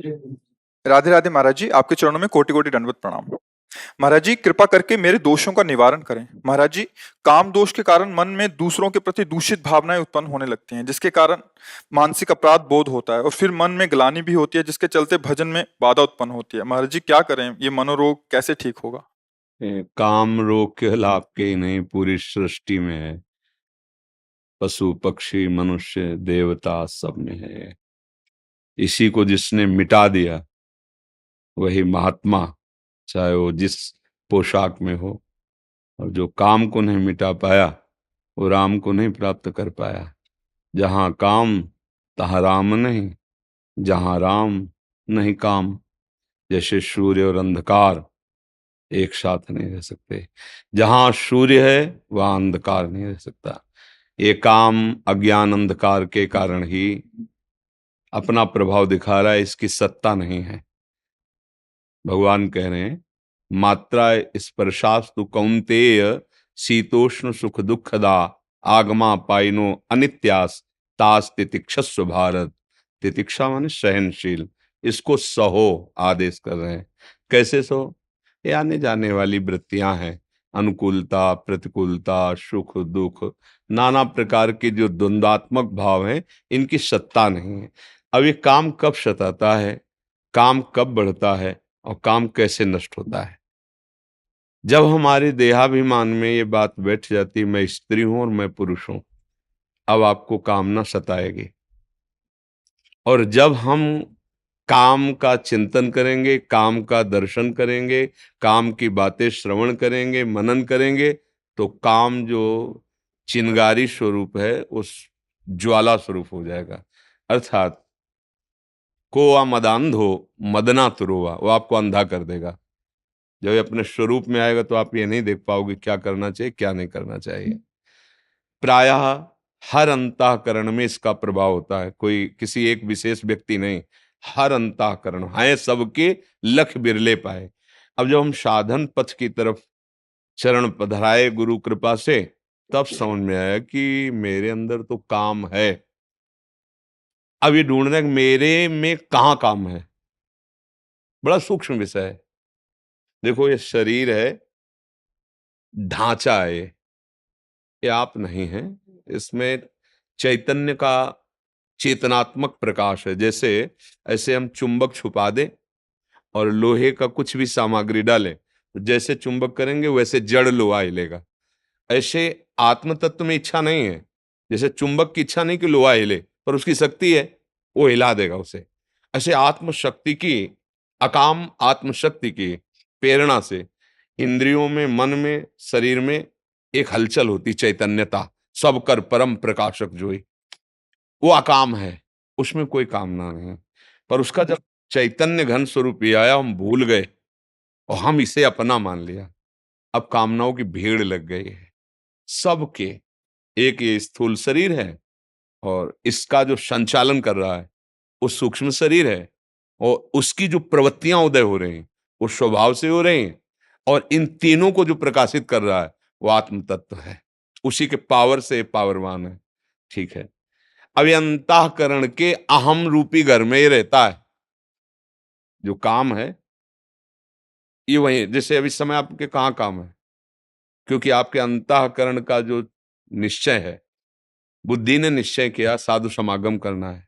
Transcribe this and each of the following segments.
राधे राधे महाराज जी, आपके चरणों में कोटि कोटि दंडवत प्रणाम। महाराज जी, कृपा करके मेरे दोषों का निवारण करें। महाराज जी, काम दोष के कारण मन में दूसरों के प्रति दूषित भावनाएं उत्पन्न होने लगती हैं, जिसके कारण मानसिक अपराध बोध होता है और फिर मन में ग्लानि भी होती है, जिसके चलते भजन में बाधा उत्पन्न होती है। महाराज जी, क्या करें? ये मनोरोग कैसे ठीक होगा? काम रोग केवल आपके ही नहीं, पूरी सृष्टि में है। पशु पक्षी मनुष्य देवता सब में है। इसी को जिसने मिटा दिया वही महात्मा, चाहे वो जिस पोशाक में हो। और जो काम को नहीं मिटा पाया वो राम को नहीं प्राप्त कर पाया। जहां काम तहाँ राम नहीं, जहां राम नहीं काम। जैसे सूर्य और अंधकार एक साथ नहीं रह सकते, जहां सूर्य है वहां अंधकार नहीं रह सकता। ये काम अज्ञान अंधकार के कारण ही अपना प्रभाव दिखा रहा है, इसकी सत्ता नहीं है। भगवान कह रहे हैं, मात्रा स्पर्शास्तु कौन्तेय शीतोष्ण सुख दुखदा आगमा पाइनो अनित्यास तास तितिक्षस्व भारत। तितिक्षा माने सहनशील, इसको सहो आदेश कर रहे हैं। कैसे सहो? ये आने जाने वाली वृत्तियां हैं, अनुकूलता प्रतिकूलता सुख दुख, नाना प्रकार के जो द्वंद्वात्मक भाव हैं, इनकी सत्ता नहीं है। अब ये काम कब सताता है, काम कब बढ़ता है और काम कैसे नष्ट होता है? जब हमारे देहाभिमान में ये बात बैठ जाती, मैं स्त्री हूं और मैं पुरुष हूं, अब आपको कामना सताएगी। और जब हम काम का चिंतन करेंगे, काम का दर्शन करेंगे, काम की बातें श्रवण करेंगे, मनन करेंगे, तो काम जो चिंगारी स्वरूप है उस ज्वाला स्वरूप हो जाएगा। अर्थात कोआ मदांधो मदना तुरोवा, वो आपको अंधा कर देगा। जब ये अपने स्वरूप में आएगा तो आप ये नहीं देख पाओगे क्या करना चाहिए क्या नहीं करना चाहिए। प्रायः हर अंतःकरण में इसका प्रभाव होता है, कोई किसी एक विशेष व्यक्ति नहीं, हर अंतःकरण है सबके, लख बिरले पाए। अब जब हम साधन पथ की तरफ चरण पधराए गुरु कृपा से, तब समझ में आया कि मेरे अंदर तो काम है। अब ये ढूंढना है कि मेरे में कहाँ काम है, बड़ा सूक्ष्म विषय है। देखो, ये शरीर है, ढांचा है, ये आप नहीं है। इसमें चैतन्य का चेतनात्मक प्रकाश है। जैसे ऐसे हम चुंबक छुपा दें और लोहे का कुछ भी सामग्री डालें, तो जैसे चुंबक करेंगे वैसे जड़ लोहा हिलेगा। ऐसे आत्म तत्व में इच्छा नहीं है। जैसे चुंबक की इच्छा नहीं कि लोहा हिले, पर उसकी शक्ति है, वो हिला देगा उसे। ऐसे आत्मशक्ति की, अकाम आत्मशक्ति की प्रेरणा से इंद्रियों में, मन में, शरीर में एक हलचल होती, चैतन्यता। सब कर परम प्रकाशक जोई, वो अकाम है, उसमें कोई कामना नहीं। पर उसका जब चैतन्य घन स्वरूप ये आया, हम भूल गए और हम इसे अपना मान लिया। अब कामनाओं की भीड़ लग गई है सबके। एक ये स्थूल शरीर है और इसका जो संचालन कर रहा है वो सूक्ष्म शरीर है, और उसकी जो प्रवृत्तियां उदय हो रही हैं वो स्वभाव से हो रही हैं, और इन तीनों को जो प्रकाशित कर रहा है वो आत्म तत्व है। उसी के पावर से पावरवान है। ठीक है, अब ये अंतःकरण के अहम रूपी घर में ये रहता है। जो काम है ये वही, जैसे अभी समय आपके कहाँ काम है, क्योंकि आपके अंतःकरण का जो निश्चय है, बुद्धि ने निश्चय किया साधु समागम करना है,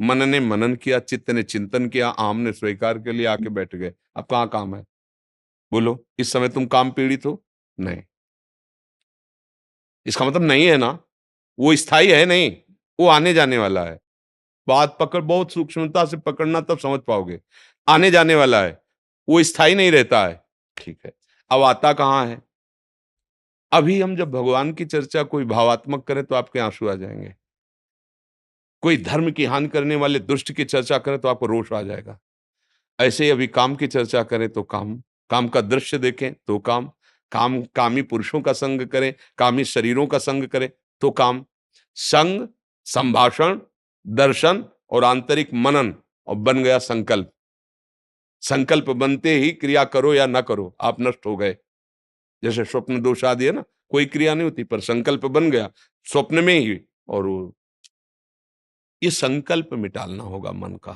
मन ने मनन किया, चित्त ने चिंतन किया, आम ने स्वीकार के लिए आके बैठ गए। अब कहाँ काम है? बोलो, इस समय तुम काम पीड़ित हो? नहीं। इसका मतलब नहीं है ना, वो स्थायी है नहीं, वो आने जाने वाला है। बात पकड़, बहुत सूक्ष्मता से पकड़ना, तब समझ पाओगे। आने जाने वाला है, वो स्थायी नहीं रहता है। ठीक है, अब आता कहाँ है? अभी हम जब भगवान की चर्चा कोई भावात्मक करें तो आपके आंसू आ जाएंगे। कोई धर्म की हानि करने वाले दुष्ट की चर्चा करें तो आपको रोष आ जाएगा। ऐसे ही अभी काम की चर्चा करें तो काम, काम का दृश्य देखें तो काम, काम कामी पुरुषों का संग करें, कामी शरीरों का संग करें तो काम। संग, संभाषण, दर्शन और आंतरिक मनन, और बन गया संकल्प। संकल्प बनते ही क्रिया करो या ना करो, आप नष्ट हो गए। जैसे स्वप्न दोष आदि है ना, कोई क्रिया नहीं होती पर संकल्प बन गया स्वप्न में ही। और ये संकल्प मिटालना होगा मन का।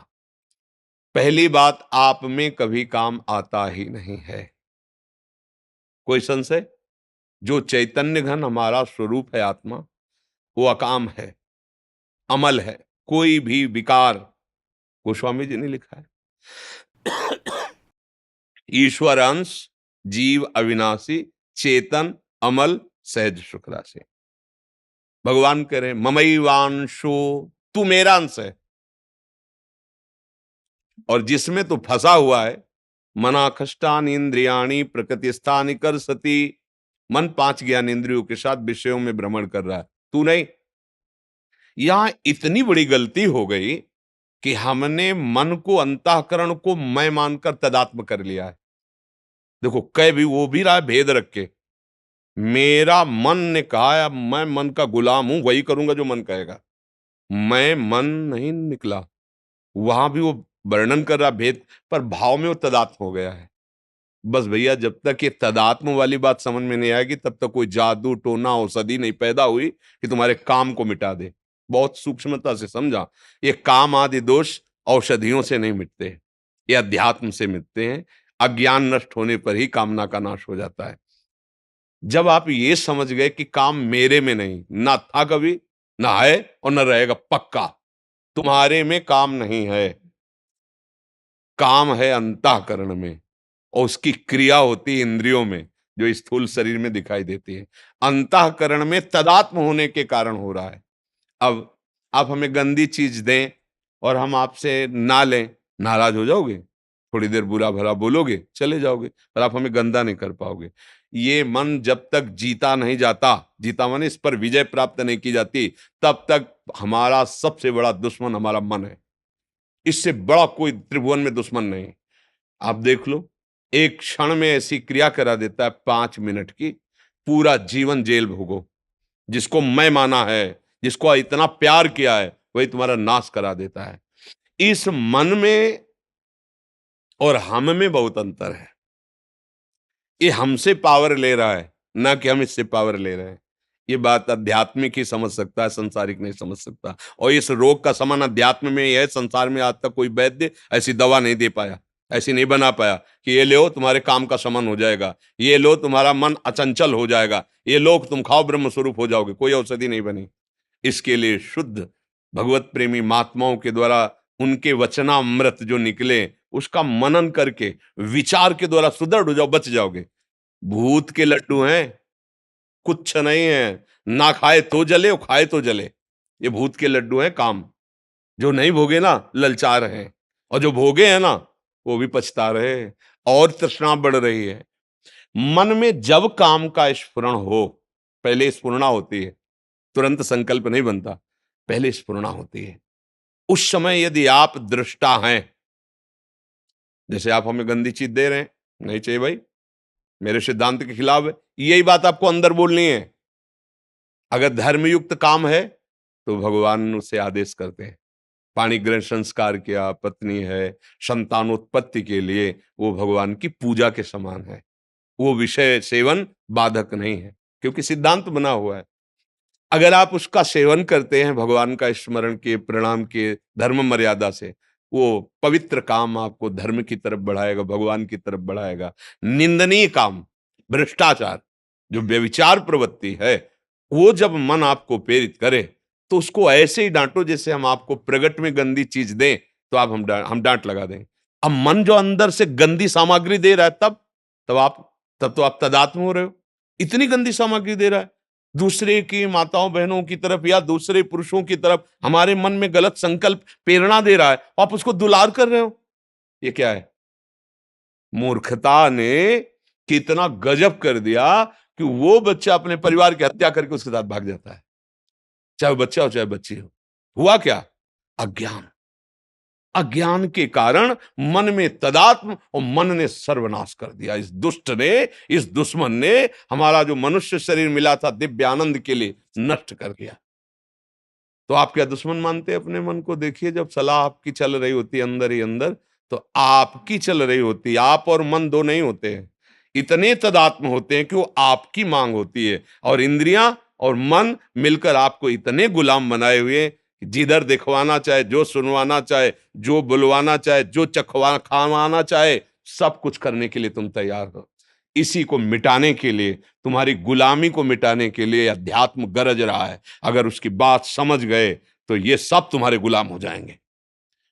पहली बात, आप में कभी काम आता ही नहीं है। कोई संशय? जो चैतन्य घन हमारा स्वरूप है आत्मा, वो अकाम है, अमल है, कोई भी विकार, गोस्वामी जी ने लिखा है, ईश्वर अंश, जीव अविनाशी, चेतन, अमल, सहज सुख राशि। भगवान कह रहे हैं ममैवांशो, तू मेरा अंश है, और जिसमें तू फंसा हुआ है, मना खष्टान इंद्रियाणी प्रकृति स्थानी कर सती, मन 5 ज्ञान इंद्रियों के साथ विषयों में भ्रमण कर रहा है, तू नहीं। यहां इतनी बड़ी गलती हो गई कि हमने मन को, अंतःकरण को मैं मानकर तदात्म कर लिया है। देखो, कह भी वो भी रहा है भेद रख के, मेरा मन ने कहा है, अब मैं मन का गुलाम हूं, वही करूंगा जो मन कहेगा। मैं मन नहीं निकला, वहां भी वो वर्णन कर रहा भेद, पर भाव में वो तदात्म हो गया है। बस भैया, जब तक ये तदात्म वाली बात समझ में नहीं आएगी, तब तक कोई जादू टोना औषधि नहीं पैदा हुई कि तुम्हारे काम को मिटा दे। बहुत सूक्ष्मता से समझा, ये काम आदि दोष औषधियों से नहीं मिटते, ये अध्यात्म से मिटते हैं। अज्ञान नष्ट होने पर ही कामना का नाश हो जाता है। जब आप ये समझ गए कि काम मेरे में नहीं, ना था कभी, ना है और ना रहेगा, पक्का तुम्हारे में काम नहीं है, काम है अंतःकरण में, और उसकी क्रिया होती है इंद्रियों में, जो स्थूल शरीर में दिखाई देती है। अंतःकरण में तदात्म होने के कारण हो रहा है। अब आप हमें गंदी चीज दें और हम आपसे ना लें, नाराज हो जाओगे, थोड़ी देर बुरा भला बोलोगे, चले जाओगे, पर आप हमें गंदा नहीं कर पाओगे। ये मन जब तक जीता नहीं जाता, जीता माने इस पर विजय प्राप्त नहीं की जाती, तब तक हमारा सबसे बड़ा दुश्मन हमारा मन है। इससे बड़ा कोई त्रिभुवन में दुश्मन नहीं। आप देख लो, एक क्षण में ऐसी क्रिया करा देता है 5 मिनट की, पूरा जीवन जेल भोगो। जिसको मैं माना है, जिसको इतना प्यार किया है, वही तुम्हारा नाश करा देता है। इस मन में और हम में बहुत अंतर है। ये हमसे पावर ले रहा है, ना कि हम इससे पावर ले रहे हैं। ये बात आध्यात्मिक ही समझ सकता है, संसारिक नहीं समझ सकता। और इस रोग का समान अध्यात्म में ही है। संसार में आज तक कोई वैद्य ऐसी दवा नहीं दे पाया, ऐसी नहीं बना पाया कि ये लो तुम्हारे काम का समान हो जाएगा, ये लो तुम्हारा मन अचंचल हो जाएगा, ये लो तुम खाओ ब्रह्म स्वरूप हो जाओगे। कोई औषधि नहीं बनी। इसके लिए शुद्ध भगवत प्रेमी महात्माओं के द्वारा उनके वचनामृत जो निकले, उसका मनन करके विचार के द्वारा सुदृढ़ हो जाओ, बच जाओगे। भूत के लड्डू हैं, कुछ नहीं है, ना खाए तो जले और खाए तो जले। ये भूत के लड्डू हैं काम। जो नहीं भोगे ना, ललचा रहे हैं, और जो भोगे हैं ना, वो भी पछता रहे हैं, और तृष्णा बढ़ रही है। मन में जब काम का स्फुरण हो, पहले स्फुरणा होती है, तुरंत संकल्प नहीं बनता, पहले स्फुरणा होती है। उस समय यदि आप दृष्टा हैं, जैसे आप हमें गंदी चीज दे रहे हैं, नहीं चाहिए भाई, मेरे सिद्धांत के खिलाफ है, यही बात आपको अंदर बोलनी है। अगर धर्मयुक्त काम है तो भगवान उसे आदेश करते हैं। पाणी ग्रहण संस्कार किया, पत्नी है, संतानोत्पत्ति के लिए वो भगवान की पूजा के समान है। वो विषय सेवन बाधक नहीं है, क्योंकि सिद्धांत बना हुआ है। अगर आप उसका सेवन करते हैं, भगवान का स्मरण किए, प्रणाम किए, धर्म मर्यादा से, वो पवित्र काम आपको धर्म की तरफ बढ़ाएगा, भगवान की तरफ बढ़ाएगा। निंदनीय काम, भ्रष्टाचार, जो व्यभिचार प्रवृत्ति है, वो जब मन आपको प्रेरित करे, तो उसको ऐसे ही डांटो जैसे हम आपको प्रगट में गंदी चीज दें, तो आप हम डांट लगा दें। अब मन जो अंदर से गंदी सामग्री दे रहा है, तब तो आप तदात्म हो रहे हो। इतनी गंदी सामग्री दे रहा है, दूसरे की माताओं बहनों की तरफ या दूसरे पुरुषों की तरफ हमारे मन में गलत संकल्प प्रेरणा दे रहा है, आप उसको दुलार कर रहे हो। ये क्या है? मूर्खता ने कितना गजब कर दिया कि वो बच्चा अपने परिवार की हत्या करके उसके साथ भाग जाता है, चाहे वो बच्चा हो चाहे बच्ची हो। हुआ क्या? अज्ञान। अज्ञान के कारण मन में तदात्म, और मन ने सर्वनाश कर दिया। इस दुष्ट ने, इस दुश्मन ने हमारा जो मनुष्य शरीर मिला था दिव्य आनंद के लिए, नष्ट कर दिया। तो आप क्या दुश्मन मानते हैं अपने मन को? देखिए, जब सलाह आपकी चल रही होती है अंदर ही अंदर, तो आपकी चल रही होती है। आप और मन दो नहीं होते हैं, इतने तदात्म होते हैं कि वो आपकी मांग होती है, और इंद्रियां और मन मिलकर आपको इतने गुलाम बनाए हुए जिधर दिखवाना चाहे, जो सुनवाना चाहे, जो बुलवाना चाहे, जो चखवा खावाना चाहे, सब कुछ करने के लिए तुम तैयार हो। इसी को मिटाने के लिए, तुम्हारी गुलामी को मिटाने के लिए अध्यात्म गरज रहा है। अगर उसकी बात समझ गए तो ये सब तुम्हारे गुलाम हो जाएंगे।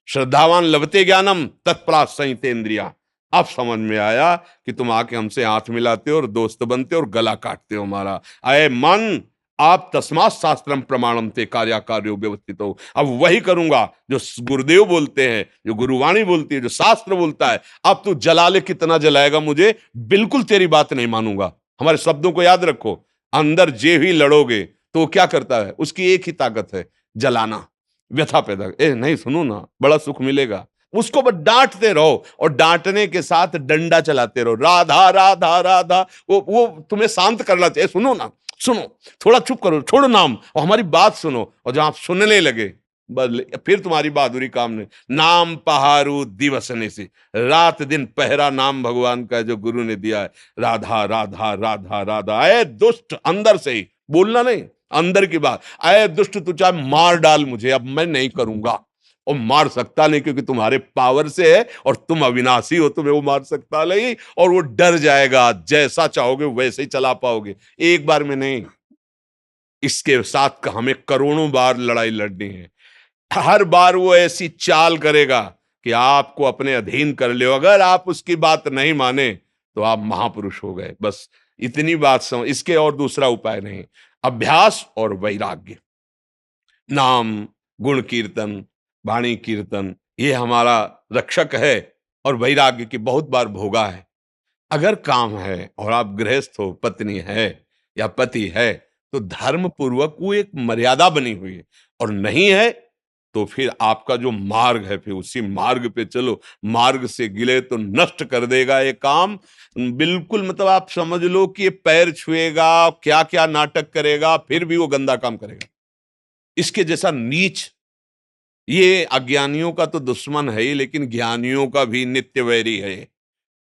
श्रद्धावान लभते ज्ञानम तत्परात संहितेन्द्रिया। अब समझ में आया कि तुम आके हमसे हाथ मिलाते हो और दोस्त बनते हो और गला काटते हो हमारा। अय मन, आप तस्मात् शास्त्रम प्रमाणम ते कार्याकार्यो व्यवस्थित हो। अब वही करूंगा जो गुरुदेव बोलते हैं, जो गुरुवाणी बोलती है, जो शास्त्र बोलता है। अब तू जला ले, कितना जलाएगा मुझे, बिल्कुल तेरी बात नहीं मानूंगा। हमारे शब्दों को याद रखो। अंदर जे भी लड़ोगे तो वो क्या करता है, उसकी एक ही ताकत है, जलाना, व्यथा पैदा। ए नहीं, सुनो ना, बड़ा सुख मिलेगा। उसको बस डांटते रहो और डांटने के साथ डंडा चलाते रहो, राधा राधा राधा। वो तुम्हें शांत करना चाहिए। सुनो ना, सुनो, थोड़ा चुप करो, छोड़ो नाम और हमारी बात सुनो। और जब आप सुनने लगे, बदले फिर तुम्हारी बहादुरी काम नहीं। नाम पहारू दिवसने से, रात दिन पहरा नाम भगवान का जो गुरु ने दिया है। राधा राधा राधा राधा। अय दुष्ट, अंदर से ही बोलना नहीं, अंदर की बात। अय दुष्ट, तू चाहे मार डाल मुझे, अब मैं नहीं करूंगा। और मार सकता नहीं, क्योंकि तुम्हारे पावर से है और तुम अविनाशी हो, तुम्हें वो मार सकता नहीं। और वो डर जाएगा, जैसा चाहोगे वैसे ही चला पाओगे, एक बार में नहीं। इसके साथ हमें करोड़ों बार लड़ाई लड़नी है। हर बार वो ऐसी चाल करेगा कि आपको अपने अधीन कर ले। अगर आप उसकी बात नहीं माने तो आप महापुरुष हो गए। बस इतनी बात समझ, इसके और दूसरा उपाय नहीं। अभ्यास और वैराग्य, नाम, गुण कीर्तन, वाणी कीर्तन, ये हमारा रक्षक है। और वैराग्य की बहुत बार भोगा है। अगर काम है और आप गृहस्थ हो, पत्नी है या पति है, तो धर्म पूर्वक वो एक मर्यादा बनी हुई है। और नहीं है तो फिर आपका जो मार्ग है, फिर उसी मार्ग पे चलो। मार्ग से गिले तो नष्ट कर देगा ये काम। बिल्कुल, मतलब आप समझ लो कि ये पैर छुएगा, क्या क्या नाटक करेगा, फिर भी वो गंदा काम करेगा। इसके जैसा नीच, ये अज्ञानियों का तो दुश्मन है ही, लेकिन ज्ञानियों का भी नित्य वैरी है।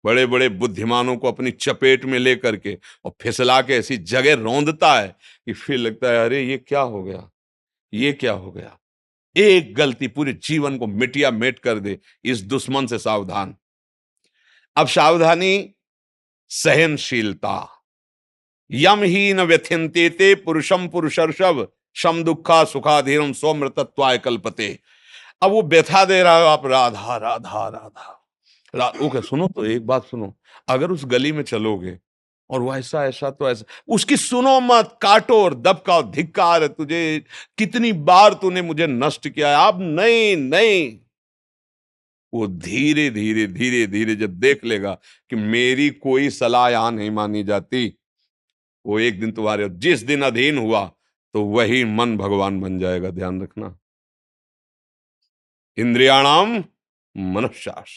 बड़े बड़े बुद्धिमानों को अपनी चपेट में लेकर के और फिसला के ऐसी जगह रौंदता है कि फिर लगता है अरे ये क्या हो गया, ये क्या हो गया। एक गलती पूरे जीवन को मिटिया मेट कर दे। इस दुश्मन से सावधान। अब सावधानी, सहनशीलता। यम ही न व्यथिन्ते ते पुरुषम पुरुषर्षभ शम दुखा सुखाधीरम स्वमृतत्वाय कल्पते। अब वो व्यथा दे रहा है, आप राधा राधा राधा ओके, सुनो तो एक बात सुनो। अगर उस गली में चलोगे और वो ऐसा ऐसा तो ऐसा, उसकी सुनो मत, काटो और दबकाओ। धिक्कार है तुझे, कितनी बार तूने मुझे नष्ट किया है। अब नहीं नहीं। वो धीरे धीरे धीरे धीरे जब देख लेगा कि मेरी कोई सलाह यहां नहीं मानी जाती, वो एक दिन तुम्हारे, जिस दिन अधीन हुआ तो वही मन भगवान बन जाएगा। ध्यान रखना। इंद्रियाणाम मनश्शास,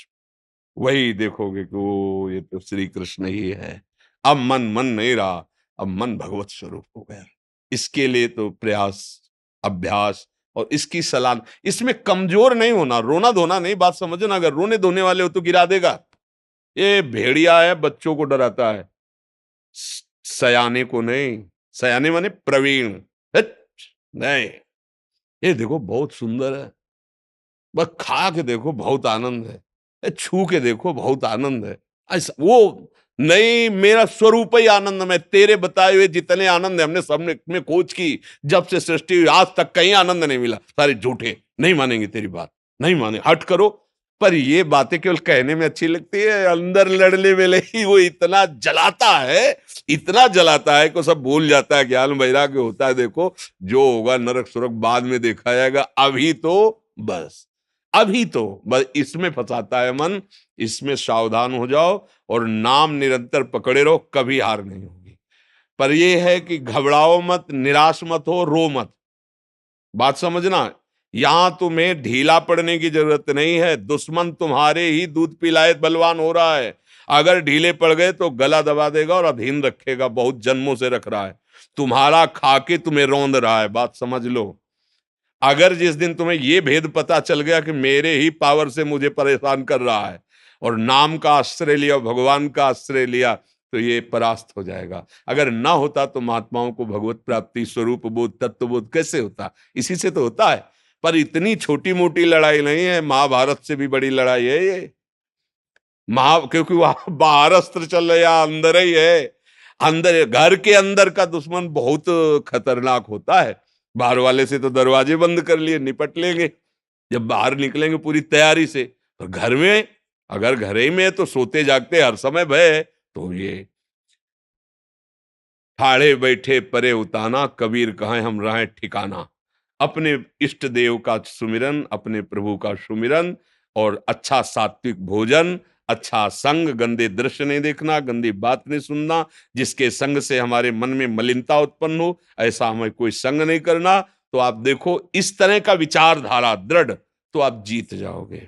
वही देखोगे कि वो ये तो श्री कृष्ण ही है। अब मन नहीं रहा, अब मन भगवत स्वरूप हो गया। इसके लिए तो प्रयास, अभ्यास और इसकी सलाह। इसमें कमजोर नहीं होना, रोना धोना नहीं, बात समझना। अगर रोने धोने वाले हो तो गिरा देगा। ये भेड़िया है, बच्चों को डराता है, सयाने को नहीं। सयाने माने प्रवीण। हट, नहीं। ये देखो बहुत सुंदर है, बस खा के देखो बहुत आनंद है, छू के देखो बहुत आनंद है। ऐसा वो नहीं, मेरा स्वरूप ही आनंद में। तेरे बताए हुए जितने आनंद है, हमने सबने में खोज की, जब से सृष्टि हुई आज तक कहीं आनंद नहीं मिला। सारे झूठे, नहीं मानेंगे तेरी बात, नहीं माने, हट करो। पर ये बातें केवल कहने में अच्छी लगती है, अंदर लड़ने वेले ही वो इतना जलाता है, इतना जलाता है कि सब भूल जाता है। ज्ञान वैराग्य होता है। देखो जो होगा नरक सुरक बाद में देखा जाएगा, अभी तो बस, अभी तो बस इसमें फंसाता है मन। इसमें सावधान हो जाओ और नाम निरंतर पकड़े रहो, कभी हार नहीं होगी। पर यह है कि घबराओ मत, निराश मत हो, रो मत। बात समझना, यहां तुम्हें ढीला पड़ने की जरूरत नहीं है। दुश्मन तुम्हारे ही दूध पिलाए बलवान हो रहा है। अगर ढीले पड़ गए तो गला दबा देगा और अधीन रखेगा। बहुत जन्मों से रख रहा है, तुम्हारा खा के तुम्हें रौंद रहा है। बात समझ लो। अगर जिस दिन तुम्हें यह भेद पता चल गया कि मेरे ही पावर से मुझे परेशान कर रहा है, और नाम का आश्रय लिया, भगवान का आश्रय लिया, तो ये परास्त हो जाएगा। अगर ना होता तो महात्माओं को भगवत प्राप्ति, स्वरूप बोध, तत्व बोध कैसे होता? इसी से तो होता है। पर इतनी छोटी मोटी लड़ाई नहीं है, महाभारत से भी बड़ी लड़ाई है ये। क्योंकि वहां बाहर अस्त्र चल रहे या अंदर ही है। अंदर, घर के अंदर का दुश्मन बहुत खतरनाक होता है। बाहर वाले से तो दरवाजे बंद कर लिए, निपट लेंगे, जब बाहर निकलेंगे पूरी तैयारी से। और घर में, अगर घर ही में है तो सोते जागते हर समय भय है। तो ये ठाड़े बैठे परे उताना, कबीर कहें हम रहें ठिकाना। अपने इष्ट देव का सुमिरन, अपने प्रभु का सुमिरन, और अच्छा सात्विक भोजन, अच्छा संग, गंदे दृश्य नहीं देखना, गंदी बात नहीं सुनना, जिसके संग से हमारे मन में मलिनता उत्पन्न हो ऐसा हमें कोई संग नहीं करना। तो आप देखो इस तरह का विचारधारा दृढ़, तो आप जीत जाओगे,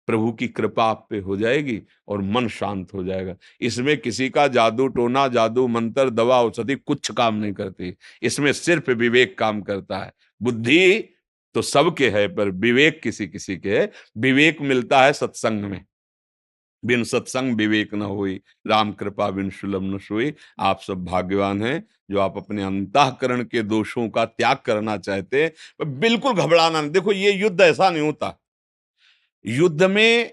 प्रभु की कृपा आप पे हो जाएगी और मन शांत हो जाएगा। इसमें किसी का जादू टोना, जादू मंत्र, दवा औषधि कुछ काम नहीं करती। इसमें सिर्फ विवेक काम करता है। बुद्धि तो सबके है, पर विवेक किसी किसी के है। विवेक मिलता है सत्संग में। बिन सत्संग विवेक न होई, राम कृपा बिन सुलभ न सोई। आप सब भाग्यवान हैं जो आप अपने अंतःकरण के दोषों का त्याग करना चाहते हैं। बिल्कुल घबराना नहीं। देखो ये युद्ध ऐसा नहीं होता। युद्ध में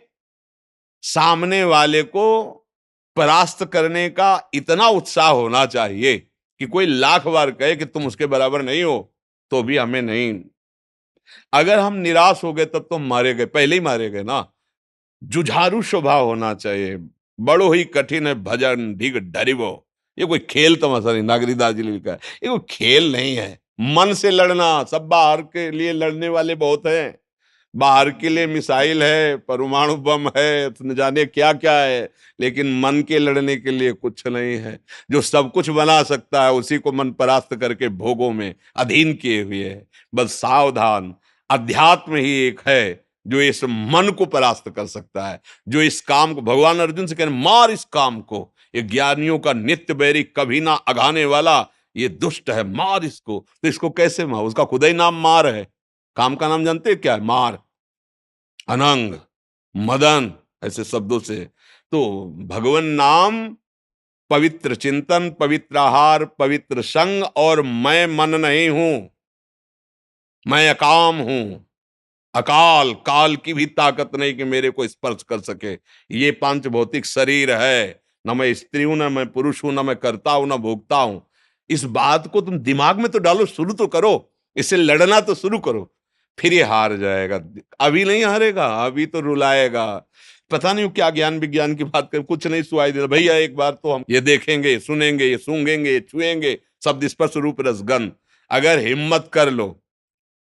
सामने वाले को परास्त करने का इतना उत्साह होना चाहिए कि कोई लाख बार कहे कि तुम उसके बराबर नहीं हो, तो भी हमें नहीं। अगर हम निराश हो गए तब तो मारे गए, पहले ही मारे गए ना। जुझारू स्वभाव होना चाहिए। बड़ो ही कठिन है भजन ढिग डरिवो। ये कोई खेल तमाशा नहीं, नागरीदास जी ने लिखा है, ये कोई खेल नहीं है। मन से लड़ना, सब बाहर के लिए लड़ने वाले बहुत हैं। बाहर के लिए मिसाइल है, परमाणु बम है, न जाने क्या क्या है, लेकिन मन के लड़ने के लिए कुछ नहीं है। जो सब कुछ बना सकता है उसी को मन परास्त करके भोगों में अधीन किए हुए है। बस सावधान, अध्यात्म ही एक है जो इस मन को परास्त कर सकता है, जो इस काम को, भगवान अर्जुन से कह रहे मार इस काम को, ये ज्ञानियों का नित्य बैरी, कभी ना अघाने वाला, ये दुष्ट है, मार इसको। तो इसको कैसे मार? उसका खुदा ही नाम मार है। काम का नाम जानते हैं क्या है? मार, अनंग, मदन, ऐसे शब्दों से। तो भगवान नाम, पवित्र चिंतन, पवित्र आहार, पवित्र संग, और मैं मन नहीं हूं, मैं अकाम हूं। अकाल, काल की भी ताकत नहीं कि मेरे को स्पर्श कर सके। ये पांच भौतिक शरीर है, न मैं स्त्री हूं, न मैं पुरुष हूं, न मैं करता हूं, न भोगता हूं। इस बात को तुम दिमाग में तो डालो, शुरू तो करो, इससे लड़ना तो शुरू करो, फिर ये हार जाएगा। अभी नहीं हारेगा, अभी तो रुलाएगा। पता नहीं क्या ज्ञान विज्ञान की बात कर, कुछ नहीं सुनाई देता भैया। एक बार तो हम ये देखेंगे, सुनेंगे, ये सूंघेंगे, ये छुएंगे, शब्द स्पर्श रूप रसगंध। अगर हिम्मत कर लो,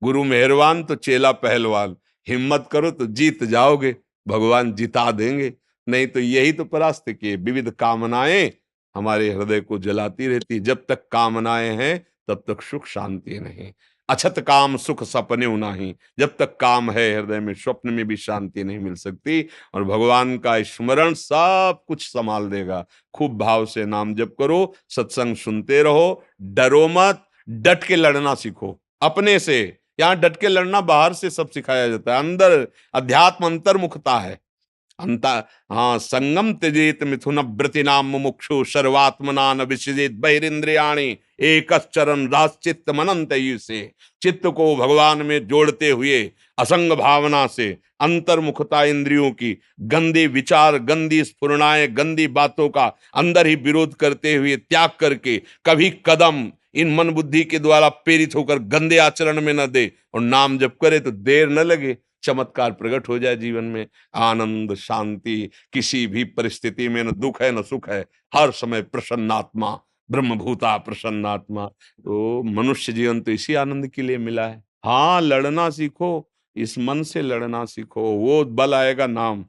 गुरु मेहरबान तो चेला पहलवान, हिम्मत करो तो जीत जाओगे, भगवान जिता देंगे। नहीं तो यही तो परास्त किए, विविध कामनाएं हमारे हृदय को जलाती रहती। जब तक कामनाएं हैं तब तक सुख शांति नहीं। अछत काम सुख सपने नहीं, जब तक काम है हृदय में स्वप्न में भी शांति नहीं मिल सकती। और भगवान का स्मरण सब कुछ संभाल देगा। खूब भाव से नाम जप करो, सत्संग सुनते रहो, डरो मत, डट के लड़ना सीखो अपने से। यहाँ डट के लड़ना बाहर से सब सिखाया जाता है, अंदर अध्यात्म अंतर्मुखता है। अंता हाँ, संगम त्यजेत मिथुन व्रति नाम मुमुक्षु सर्वात्मना न विसृजेत बहिरिंद्रियाणि एकश्चरन राश्चित्त मनंत से। चित्त को भगवान में जोड़ते हुए असंग भावना से, अंतर्मुखता इंद्रियों की, गंदे विचार, गंदी स्फुरणाएं, गंदी बातों का अंदर ही विरोध करते हुए त्याग करके कभी कदम इन मन बुद्धि के द्वारा प्रेरित होकर गंदे आचरण में न दे, और नाम जप करे तो देर न लगे, चमत्कार प्रकट हो जाए जीवन में। आनंद, शांति, किसी भी परिस्थिति में न दुख है न सुख है, हर समय प्रसन्नात्मा, ब्रह्मभूता प्रसन्नात्मा। तो मनुष्य जीवन तो इसी आनंद के लिए मिला है। हाँ, लड़ना सीखो, इस मन से लड़ना सीखो, वो बल आएगा नाम।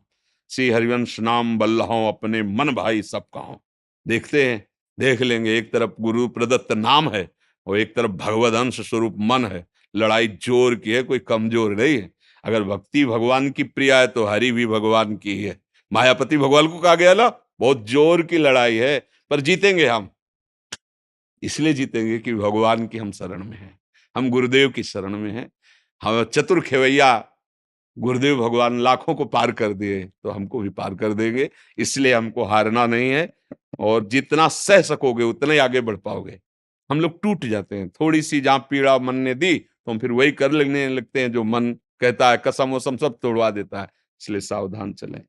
श्री हरिवंश नाम बल्लहों अपने मन भाई सब कहो। देखते हैं, देख लेंगे, एक तरफ गुरु प्रदत्त नाम है और एक तरफ भगवद अंश स्वरूप मन है। लड़ाई जोर की है, कोई कमजोर नहीं है। अगर भक्ति भगवान की प्रिय है तो हरि भी भगवान की ही है। मायापति भगवान को कहा गया ना, बहुत जोर की लड़ाई है, पर जीतेंगे हम। इसलिए जीतेंगे कि भगवान की हम शरण में हैं, हम गुरुदेव की शरण में हैं। हम चतुर खेवैया गुरुदेव भगवान लाखों को पार कर दिए, तो हमको भी पार कर देंगे। इसलिए हमको हारना नहीं है, और जितना सह सकोगे उतना ही आगे बढ़ पाओगे। हम लोग टूट जाते हैं, थोड़ी सी जहां पीड़ा मन ने दी तो हम फिर वही कर लेने लगते हैं जो मन कहता है, कसम वसम सब तोड़वा देता है। इसलिए सावधान चलें।